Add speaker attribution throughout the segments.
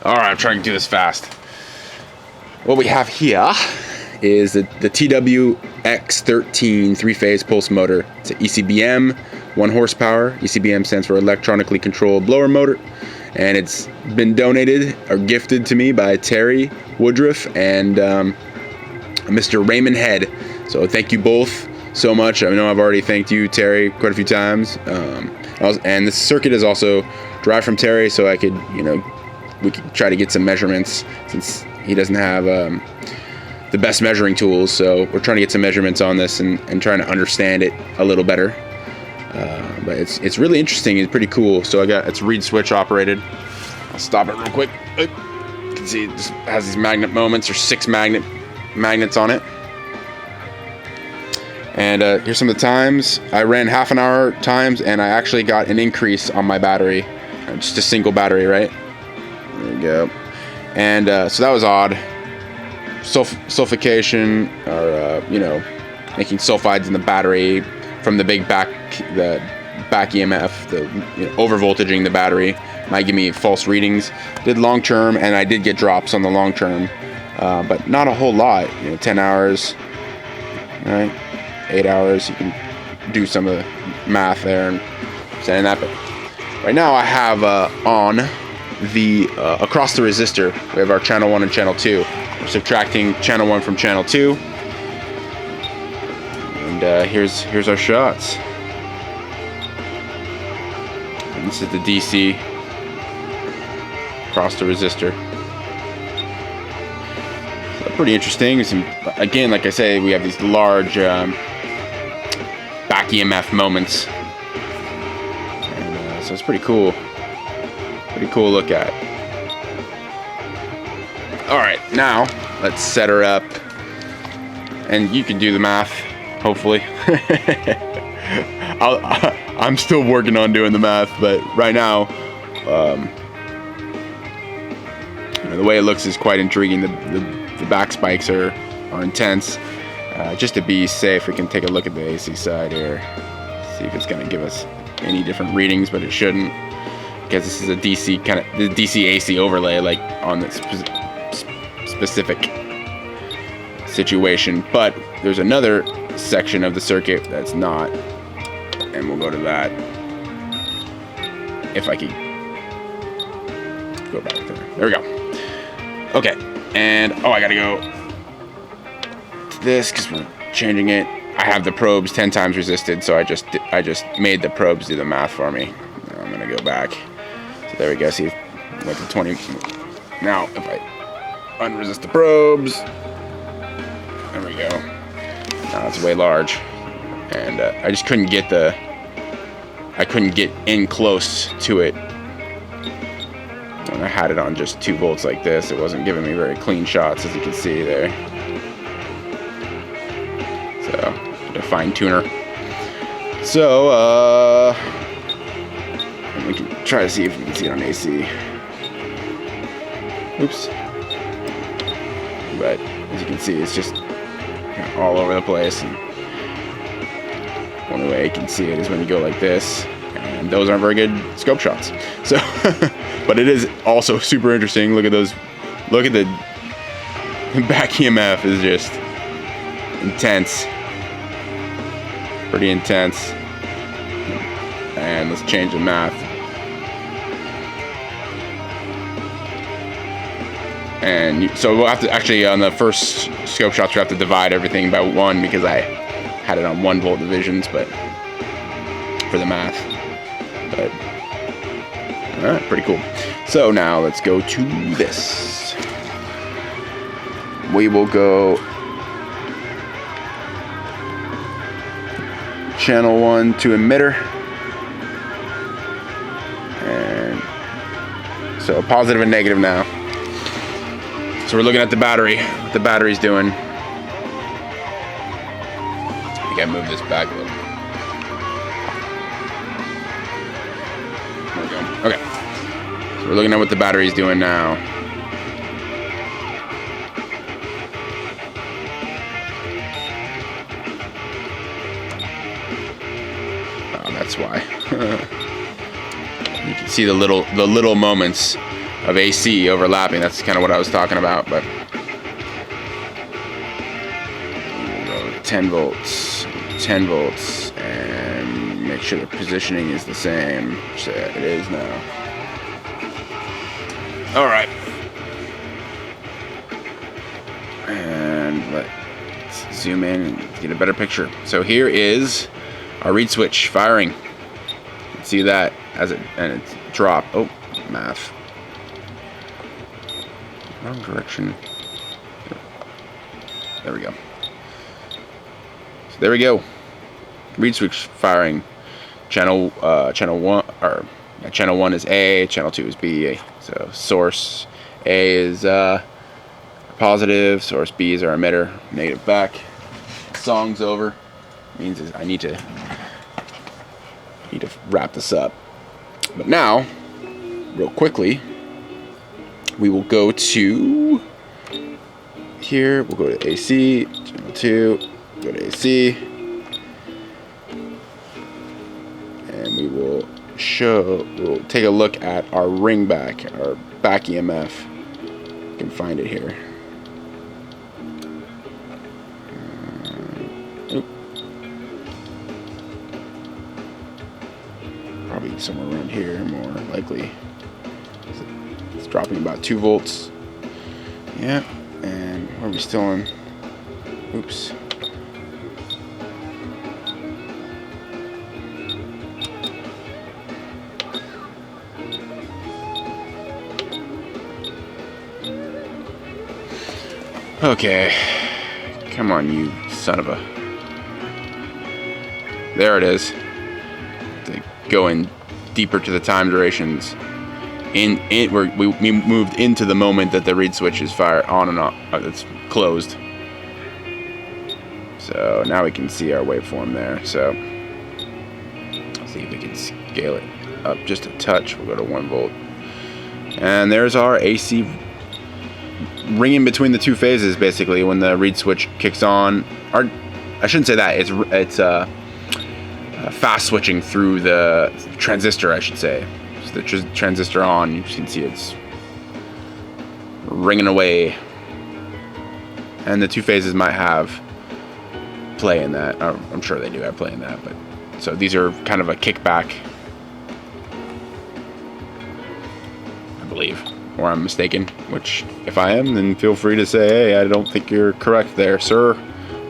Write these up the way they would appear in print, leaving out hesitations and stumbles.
Speaker 1: Alright, I'm trying to do this fast. What we have here is the TWX-13 three-phase pulse motor. It's an ECBM, 1 horsepower. ECBM stands for Electronically Controlled Blower Motor. And it's been donated or gifted to me by Terry Woodroof and Mr. Raymond Head. So thank you both so much. I know I've already thanked you, Terry, quite a few times. And this circuit is also derived from Terry, so I could, we could try to get some measurements since he doesn't have the best measuring tools. So we're trying to get some measurements on this and trying to understand it a little better. But it's really interesting. It's pretty cool. So it's reed switch operated. I'll stop it real quick. You can see it just has these magnet moments. There's 6 magnets on it. And here's some of the times. I ran half an hour times, and I actually got an increase on my battery. Just a single battery, right? There we go. And so that was odd. Sulfication, or making sulfides in the battery from the back EMF, over voltaging the battery might give me false readings. Did long term, and I did get drops on the long term, but not a whole lot. 10 hours, right? 8 hours. You can do some of the math there and saying that. But right now I have on the across the resistor. We have our channel 1 and channel 2. We're subtracting channel 1 from channel 2. And here's our shots. And this is the DC across the resistor. So pretty interesting. Again, like I say, we have these large back EMF moments. And, so it's pretty cool. Pretty cool to look at. Alright, now let's set her up. And you can do the math, hopefully. I'm still working on doing the math, but right now, the way it looks is quite intriguing. The back spikes are intense. Just to be safe, we can take a look at the AC side here. See if it's going to give us any different readings, but it shouldn't, because this is a DC the DC AC overlay, like on this specific situation. But there's another section of the circuit that's not, and we'll go to that if I can go back there. There we go. Okay, and I gotta go to this because we're changing it. I have the probes 10 times resisted, so I just made the probes do the math for me. Now I'm gonna go back. So there we go. See, went to 20. Now if I unresist the probes, there we go. Now it's way large, and I just couldn't get in close to it. When I had it on just 2 volts like this, it wasn't giving me very clean shots, as you can see there. So, a fine tuner. So, we can try to see if we can see it on AC. Oops. But as you can see, it's just all over the place. And only way I can see it is when you go like this, and those aren't very good scope shots. So, but it is also super interesting. Look at those. Look at the back EMF is just intense, pretty intense. And let's change the math. And so we'll have to actually, on the first scope shots, we have to divide everything by 1 because I had it on 1 volt divisions, but for the math. But alright, pretty cool. So now let's go to this. We will go channel 1 to emitter. And so a positive and negative now. So we're looking at the battery, what the battery's doing. I think I moved this back a little. There we go. Okay. So we're looking at what the battery's doing now. Oh, that's why. You can see the little moments of AC overlapping. That's kind of what I was talking about. But 10 volts, 10 volts, and make sure the positioning is the same. So it is now. All right. And let's zoom in and get a better picture. So here is our reed switch firing. You can see that as it's drop. Oh, math. Wrong direction. There we go. So there we go. Reed switch firing. Channel 1 is A, channel 2 is B. So source A is positive, source B is our emitter, negative back. Song's over. Means I need to wrap this up. But now, real quickly, we will go to here. We'll go to AC, channel 2, go to AC, and we'll take a look at our ring back, our back EMF. You can find it here. Probably somewhere around here, more likely. It's dropping about 2 volts. Yeah, and are we still in? Oops. Okay, come on, you son of a. There it is. Going deeper to the time durations. We moved into the moment that the reed switch is fired on and off. It's closed. So now we can see our waveform there. So let's see if we can scale it up just a touch. We'll go to 1 volt, and there's our AC ringing between the two phases. Basically, when the reed switch kicks on, or I shouldn't say that. It's fast switching through the transistor, I should say. So the transistor on, you can see it's ringing away, and the two phases might have play in that. I'm sure they do have play in that, but so these are kind of a kickback, I believe, or I'm mistaken, which if I am, then feel free to say, hey, I don't think you're correct there, sir.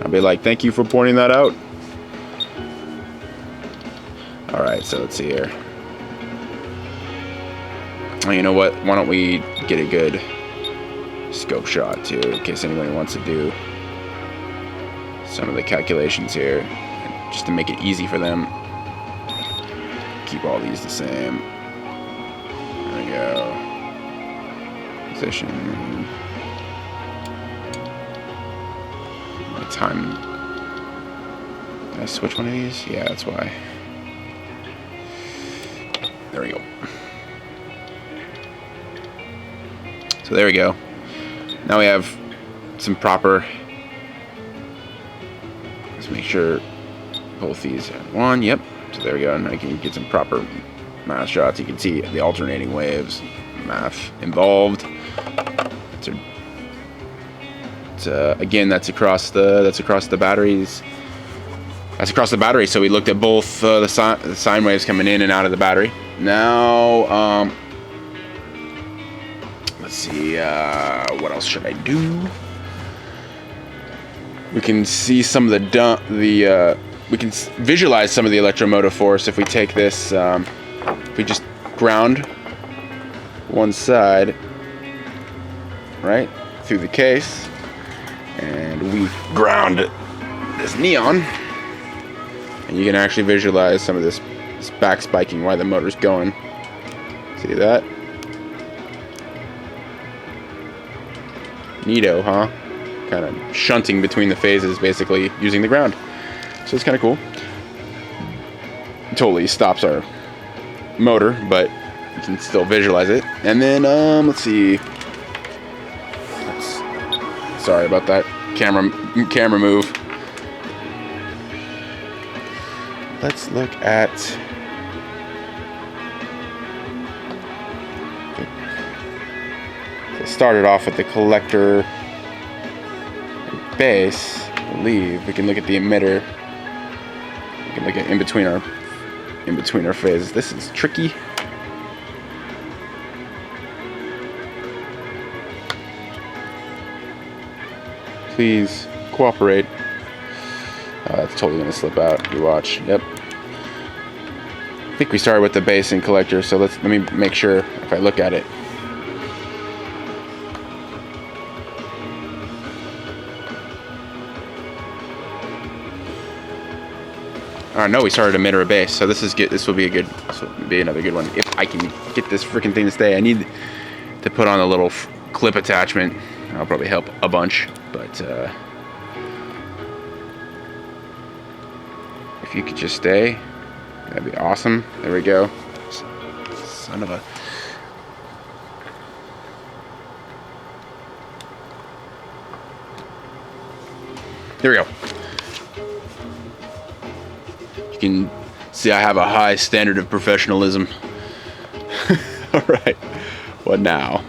Speaker 1: I'll be like, thank you for pointing that out. Alright, so let's see here. Oh, you know what? Why don't we get a good scope shot too, in case anybody wants to do some of the calculations here, just to make it easy for them. Keep all these the same. There we go. Position. My time. Did I switch one of these? Yeah, that's why. There we go. So there we go. Now we have some proper. Let's make sure both these are 1. Yep. So there we go. Now you can get some proper math shots. You can see the alternating waves, math involved. Again, that's across the batteries. That's across the battery. So we looked at both the sine waves coming in and out of the battery. Now, let's see. What else should I do? We can see some of we can visualize some of the electromotive force if we take this. If we just ground one side, right, through the case, and we ground this neon, and you can actually visualize some of this back spiking, why the motor's going. See that? Neato, huh? Kind of shunting between the phases, basically using the ground. So it's kind of cool. Totally stops our motor, but you can still visualize it. And then let's see. Sorry about that camera move. Let's look at So started off with the collector base. I believe we can look at the emitter. We can look at in between our phases. This is tricky. Please cooperate. Oh, that's totally gonna slip out. You watch. Yep. I think we started with the base and collector, so let me make sure if I look at it. I know we started emitter a base, so this is good. This will be another good one. If I can get this freaking thing to stay, I need to put on a little clip attachment. That'll probably help a bunch, but if you could just stay, that'd be awesome. There we go. Son of a... There we go. You can see I have a high standard of professionalism. Alright, what now?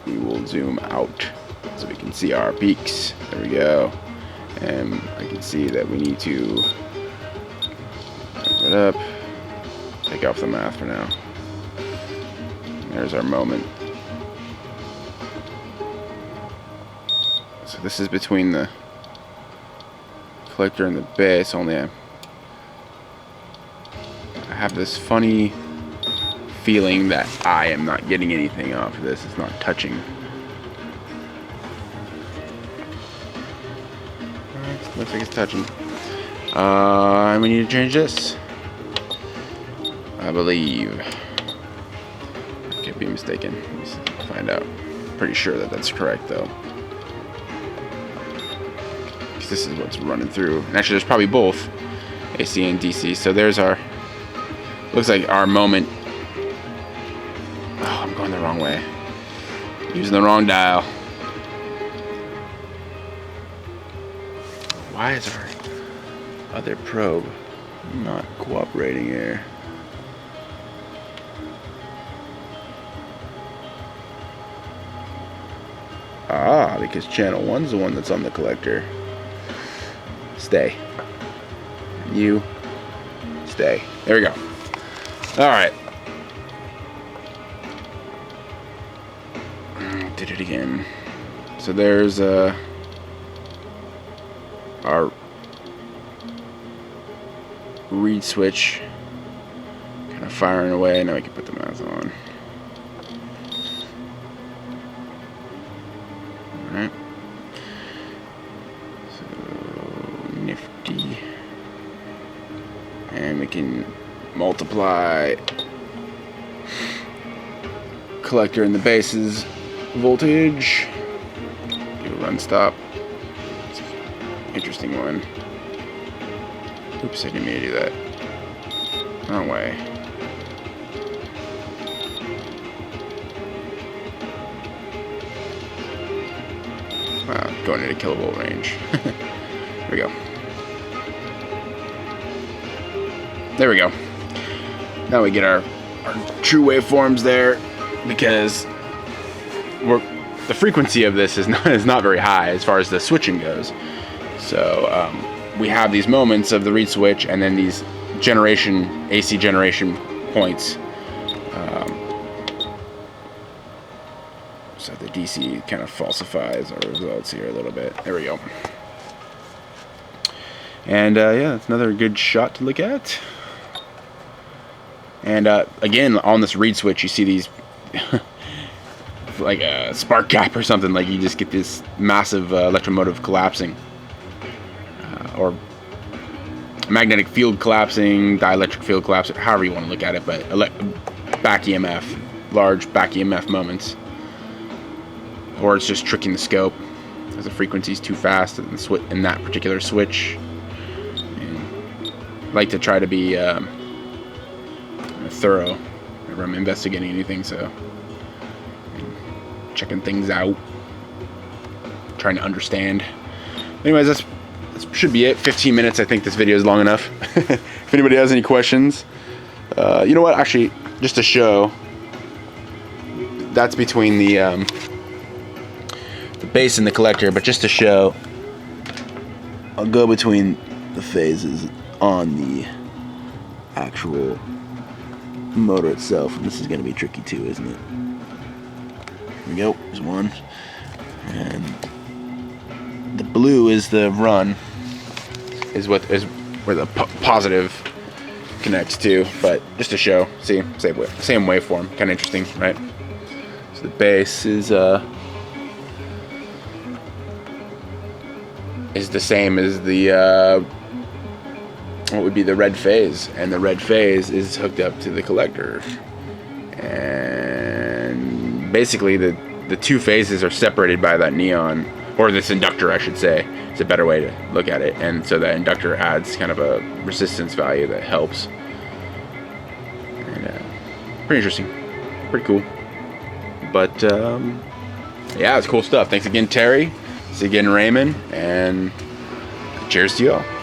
Speaker 1: We will zoom out so we can see our peaks. There we go. And I can see that we need to wrap it up. Take off the math for now. There's our moment. So this is between the collector and the base. Only I have this funny feeling that I am not getting anything off of this. It's not touching. Looks like it's touching. And we need to change this, I believe. I can't be mistaken. Let me find out. Pretty sure that that's correct though. Because this is what's running through. And actually there's probably both AC and DC. So there's our, looks like our moment. Oh, I'm going the wrong way. Using the wrong dial. Why is our other probe not cooperating here? Ah, because channel 1's the one that's on the collector. Stay. You stay. There we go. Alright. Did it again. So there's our read switch kind of firing away. Now we can put the math on. Alright. So nifty. And we can multiply collector and the base's voltage. Do a run stop. Interesting one. Oops, I didn't mean to do that. Wrong way. Wow, going into kilovolt range. There we go. There we go. Now we get our true waveforms there, because the frequency of this is not very high as far as the switching goes. So we have these moments of the read switch and then these AC generation points. So the DC kind of falsifies our results here a little bit. There we go. And yeah, it's another good shot to look at. And again, on this read switch, you see these like a spark gap or something. Like you just get this massive electromotive collapsing. Or magnetic field collapsing, dielectric field collapsing, however you want to look at it, but back EMF, large back EMF moments. Or it's just tricking the scope as the frequency's too fast in that particular switch. And I like to try to be thorough whenever I'm investigating anything, so checking things out, trying to understand. Anyways, that should be it. 15 minutes. I think this video is long enough. If anybody has any questions, you know what? Actually, just to show, that's between the base and the collector, but just to show, I'll go between the phases on the actual motor itself. And this is going to be tricky too, isn't it? Here we go. There's one. And the blue is the run, is where the positive connects to. But just to show, see, same waveform. Kind of interesting, right? So the base is the same as the what would be the red phase, and the red phase is hooked up to the collector, and basically the two phases are separated by that neon, or this inductor, I should say. It's a better way to look at it. And so that inductor adds kind of a resistance value that helps, and pretty interesting, pretty cool. But yeah, it's cool stuff. Thanks again, Terry. See you again, Raymond, and cheers to you all.